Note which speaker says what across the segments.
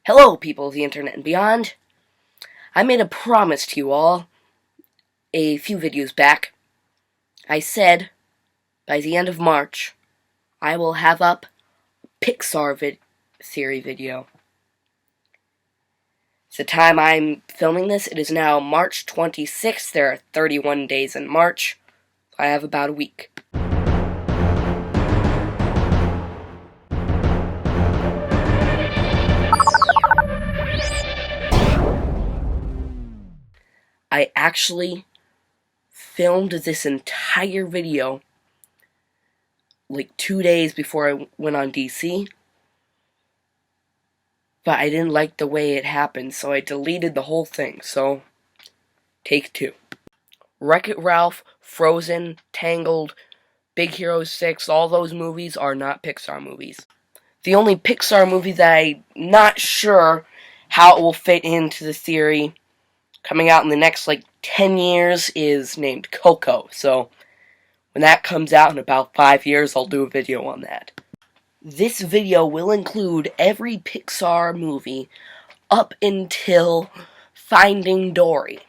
Speaker 1: Hello, people of the internet and beyond. I made a promise to you all a few videos back. I said by the end of March I will have up a Pixar theory video. It's the time I'm filming this. It is now March 26th. There are 31 days in March. I have about a week. I actually filmed this entire video like 2 days before I went on DC, but I didn't like the way it happened, so I deleted the whole thing. So, take two. Wreck-It Ralph, Frozen, Tangled, Big Hero 6, all those movies are not Pixar movies. The only Pixar movie that I'm not sure how it will fit into the theory coming out in the next, 10 years is named Coco. So, when that comes out in about 5 years, I'll do a video on that. This video will include every Pixar movie up until Finding Dory.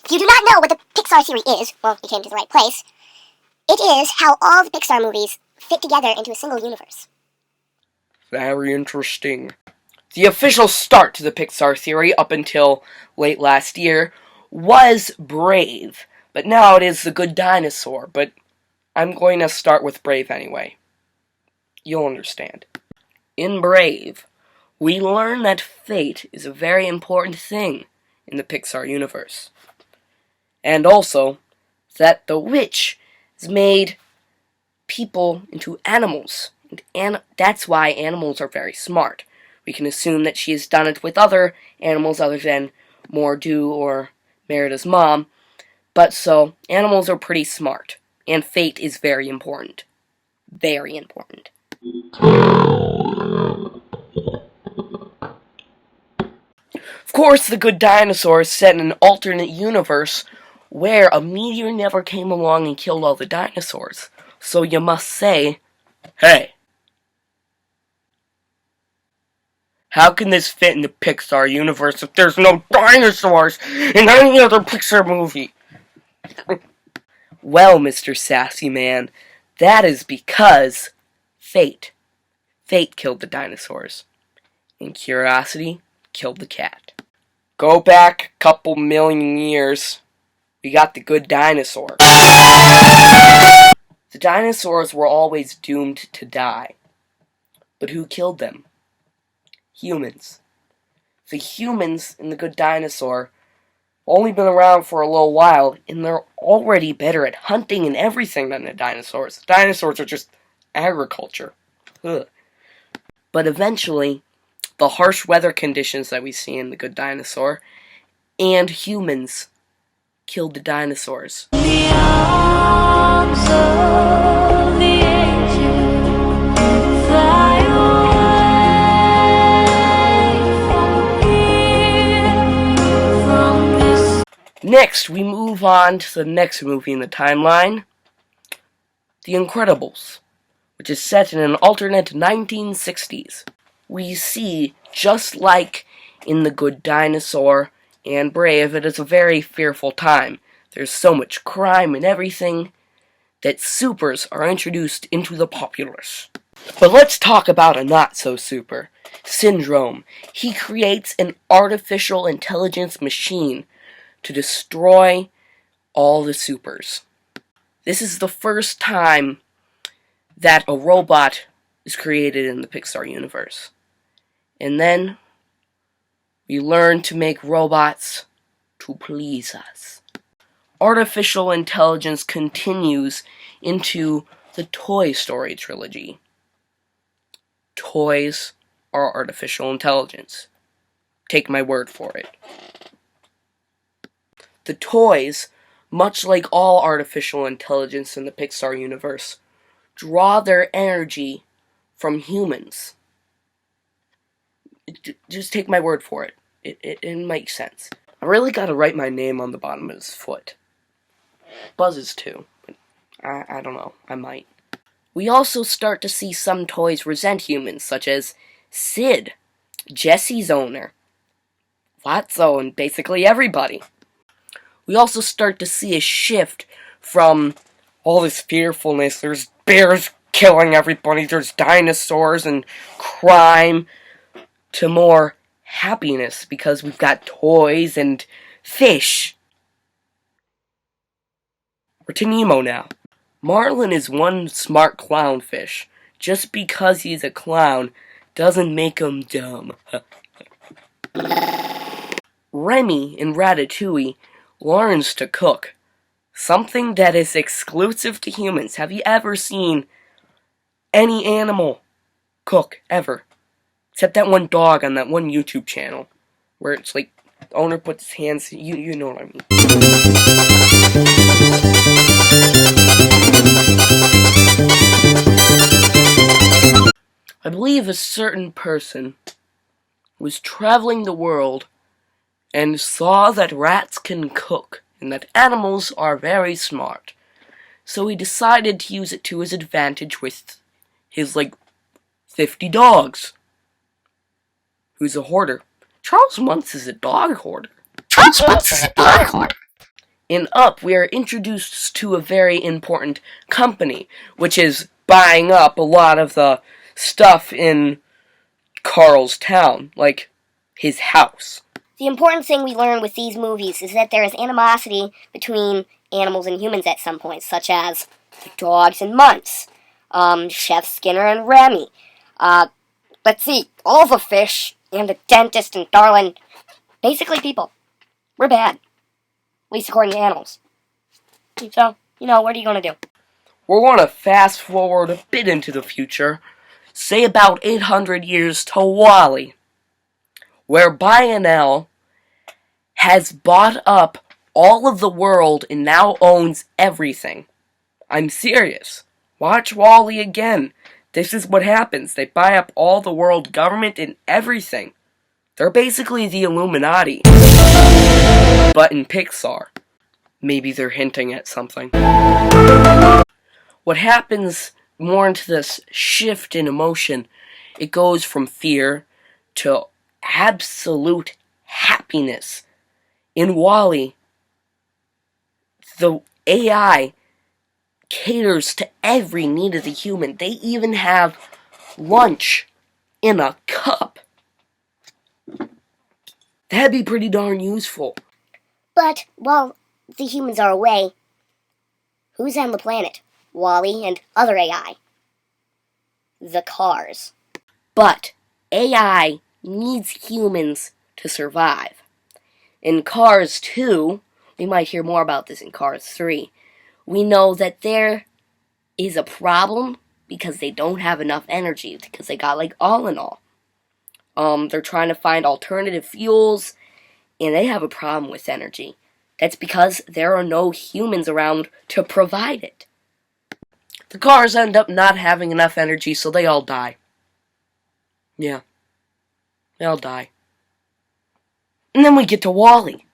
Speaker 2: If you do not know what the Pixar theory is, well, you came to the right place. It is how all the Pixar movies fit together into a single universe.
Speaker 1: Very interesting. The official start to the Pixar theory up until late last year was Brave, but now it is The Good Dinosaur, but I'm going to start with Brave anyway. You'll understand. In Brave, we learn that fate is a very important thing in the Pixar universe. And also, that the witch has made people into animals, and that's why animals are very smart. We can assume that she has done it with other animals other than Mordu or Merida's mom, but so, animals are pretty smart, and fate is very important. Very important. Of course, The Good Dinosaur is set in an alternate universe where a meteor never came along and killed all the dinosaurs. So you must say, hey, how can this fit in the Pixar universe if there's no dinosaurs in any other Pixar movie? Well, Mr. Sassy Man, that is because fate. Fate killed the dinosaurs. And curiosity killed the cat. Go back a couple million years. We got the good dinosaur. The dinosaurs were always doomed to die. But who killed them? Humans. The humans in the Good Dinosaur have only been around for a little while, and they're already better at hunting and everything than the dinosaurs. The dinosaurs are just agriculture. Ugh. But eventually, the harsh weather conditions that we see in the Good Dinosaur and humans killed the dinosaurs. The arms of the angel fly away from this. Next, we move on to the next movie in the timeline, The Incredibles, which is set in an alternate 1960s. We see, just like in The Good Dinosaur and Brave, it is a very fearful time. There's so much crime and everything that supers are introduced into the populace. But let's talk about a not-so-super. Syndrome. He creates an artificial intelligence machine to destroy all the supers. This is the first time that a robot is created in the Pixar universe. And then we learn to make robots to please us. Artificial intelligence continues into the Toy Story trilogy. Toys are artificial intelligence. Take my word for it. The toys, much like all artificial intelligence in the Pixar universe, draw their energy from humans. Just take my word for it. It makes sense. I really gotta write my name on the bottom of his foot. Buzz's too, but I don't know, I might. We also start to see some toys resent humans, such as Sid. Jesse's owner, Watso, and basically everybody. We also start to see a shift from all this fearfulness. There's bears killing everybody, there's dinosaurs and crime, to more happiness because we've got toys and fish. We're to Nemo now. Marlin is one smart clownfish. Just because he's a clown doesn't make him dumb. Remy in Ratatouille learns to cook. Something that is exclusive to humans. Have you ever seen any animal cook, ever? Except that one dog on that one YouTube channel. Where it's like, the owner puts his hands, you know what I mean. I believe a certain person was traveling the world and saw that rats can cook and that animals are very smart. So he decided to use it to his advantage with his, 50 dogs. Who's a hoarder. Charles Muntz is a dog hoarder. In Up, we are introduced to a very important company, which is buying up a lot of the stuff in Carl's town, like his house.
Speaker 2: The important thing we learn with these movies is that there is animosity between animals and humans at some point, such as the dogs and Muntz, Chef Skinner and Remy. Let's see, all the fish, and the dentist and Darlin, basically people. We're bad. At least according to animals. So, what are you going to do?
Speaker 1: We're going to fast forward a bit into the future, say about 800 years to Wall-E, where Lionel has bought up all of the world and now owns everything. I'm serious. Watch Wall-E again. This is what happens. They buy up all the world government and everything. They're basically the Illuminati. But in Pixar. Maybe they're hinting at something. What happens more into this shift in emotion, it goes from fear to absolute happiness. In Wall-E, the AI caters to every need of the human. They even have lunch in a cup. That'd be pretty darn useful.
Speaker 2: But, while the humans are away, who's on the planet? Wall-E and other AI. The cars.
Speaker 1: But AI needs humans to survive. In Cars 2, we might hear more about this in Cars 3, we know that there is a problem because they don't have enough energy, because they got all in all. They're trying to find alternative fuels, and they have a problem with energy. That's because there are no humans around to provide it. The cars end up not having enough energy, so they all die. Yeah. They all die. And then we get to Wall-E.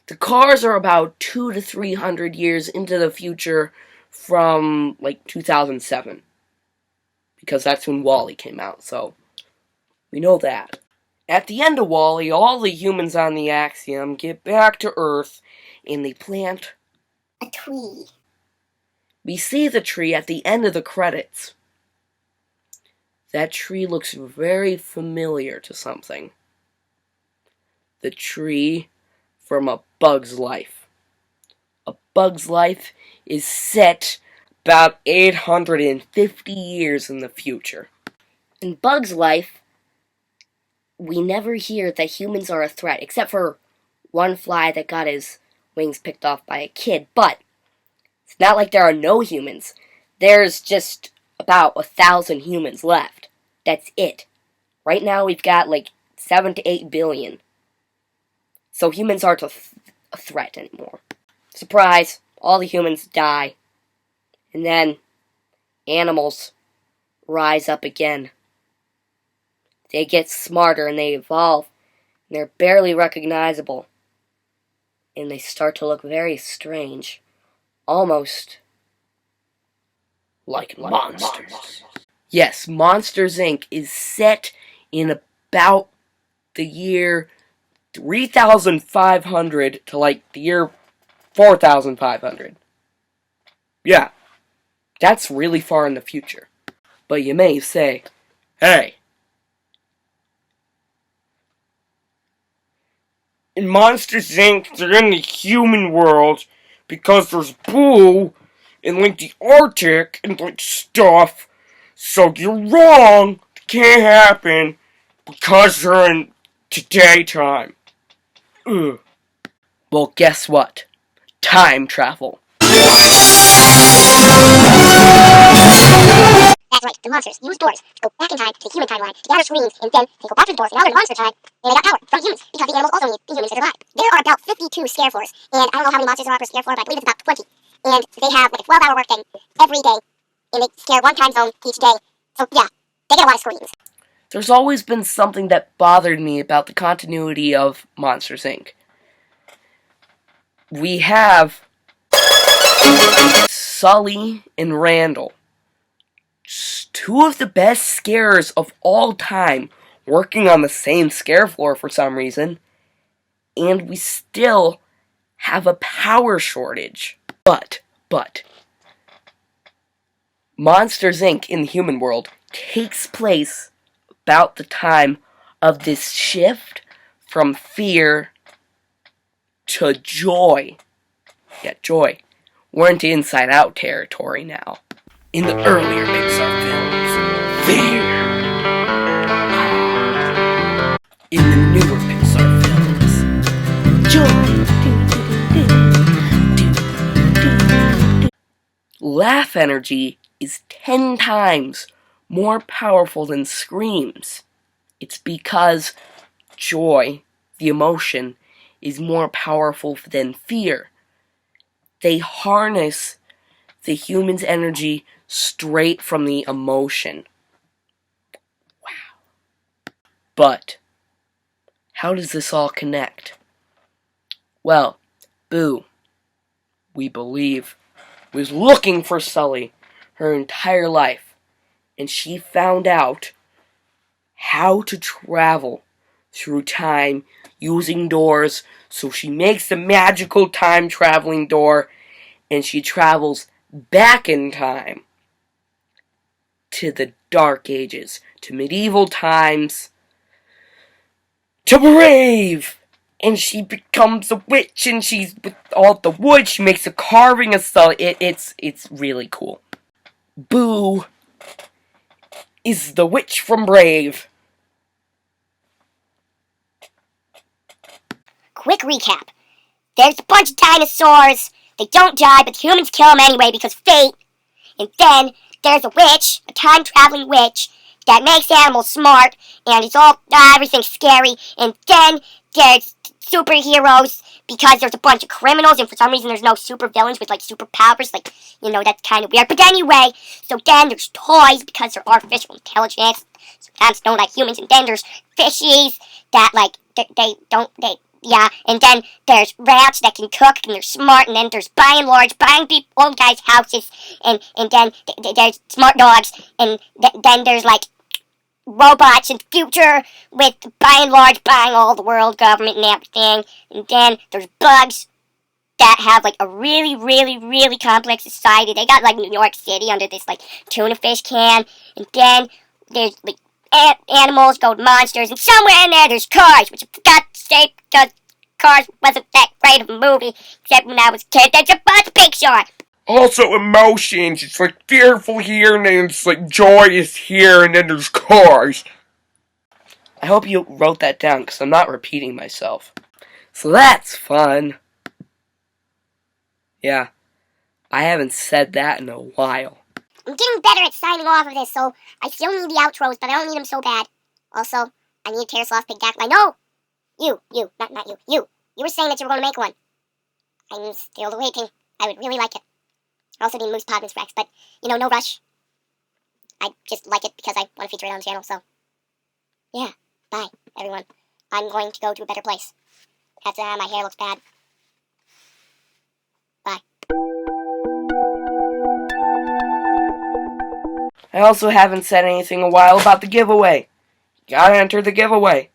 Speaker 1: The cars are about 200 to 300 years into the future from, 2007. Because that's when Wall-E came out, so we know that. At the end of Wall-E, all the humans on the Axiom get back to Earth, and they plant
Speaker 2: a tree.
Speaker 1: We see the tree at the end of the credits. That tree looks very familiar to something. The tree from A Bug's Life. A Bug's Life is set about 850 years in the future. In Bug's Life, we never hear that humans are a threat, except for one fly that got his wings picked off by a kid. But it's not like there are no humans. There's just about 1,000 humans left. That's it. Right now we've got 7 to 8 billion. So humans aren't a threat anymore. Surprise, all the humans die. And then animals rise up again. They get smarter and they evolve. And they're barely recognizable. And they start to look very strange. Almost like monsters. Yes, Monsters, Inc. is set in about the year 3,500 to like the year 4,500. Yeah, that's really far in the future. But you may say, hey, in Monsters Inc., they're in the human world because there's Boo in like the Arctic and like stuff. So you're wrong. It can't happen because they're in today time. Ugh. Well, guess what? Time travel.
Speaker 2: That's right, the monsters use doors to go back in time to the human timeline to gather screens, and then they go back to the doors, and now they're in monster time, and they got power from humans, because the animals also need the humans to survive. There are about 52 scare floors, and I don't know how many monsters there are per scare floor, but I believe it's about 20. And they have like a 12-hour workday every day, and they scare one time zone each day. So yeah, they get a lot of screens.
Speaker 1: There's always been something that bothered me about the continuity of Monsters, Inc. We have Sully and Randall, two of the best scarers of all time, working on the same scare floor for some reason, and we still have a power shortage. But, Monsters, Inc. in the human world takes place about the time of this shift from fear to joy. Yeah, joy. We're into Inside Out territory now. In the earlier Pixar films, fear. In the newer Pixar films, joy. Laugh energy is 10 times more powerful than screams. It's because joy, the emotion, is more powerful than fear. They harness the human's energy straight from the emotion. Wow. But how does this all connect? Well, Boo, we believe, was looking for Sully her entire life, and she found out how to travel through time using doors, so she makes the magical time traveling door, and she travels back in time to the Dark Ages, to medieval times, to Brave! And she becomes a witch, and she's with all the wood, she makes a carving of Sully. It's really cool. Boo is the witch from Brave.
Speaker 2: Quick recap. There's a bunch of dinosaurs. They don't die, but humans kill them anyway because fate. And then there's a witch, a time-traveling witch, that makes animals smart, and it's all, everything's scary. And then there's superheroes, because there's a bunch of criminals, and for some reason there's no super villains with, like, superpowers. Like, you know, that's kind of weird. But anyway, so then there's toys, because they're artificial intelligence. Sometimes don't like humans. And then there's fishies that, like, yeah, and then there's rats that can cook, and they're smart, and then there's buying old guys' houses, and then there's smart dogs, and then there's, like, robots in the future with buying all the world government and everything, and then there's bugs that have, like, a really, really, really complex society. They got, like, New York City under this, like, tuna fish can, and then there's, like, animals go to monsters, and somewhere in there there's Cars, which I forgot to say because Cars wasn't that great of a movie, except when I was a kid. That's about Pixar.
Speaker 3: Also emotions, it's like fearful here, and then it's like joyous here, and then there's Cars.
Speaker 1: I hope you wrote that down, because I'm not repeating myself. So that's fun. Yeah, I haven't said that in a while.
Speaker 2: I'm getting better at signing off of this, so I still need the outros, but I don't need them so bad. Also, I need a Pterosaurus Pterodactyl. I know! Not you. You were saying that you were going to make one. I'm still waiting. I would really like it. I also need Moose Podman's Rex, but, you know, no rush. I just like it because I want to feature it on the channel, so. Yeah, bye, everyone. I'm going to go to a better place. That's, my hair looks bad. Bye.
Speaker 1: I also haven't said anything in a while about the giveaway. You gotta enter the giveaway.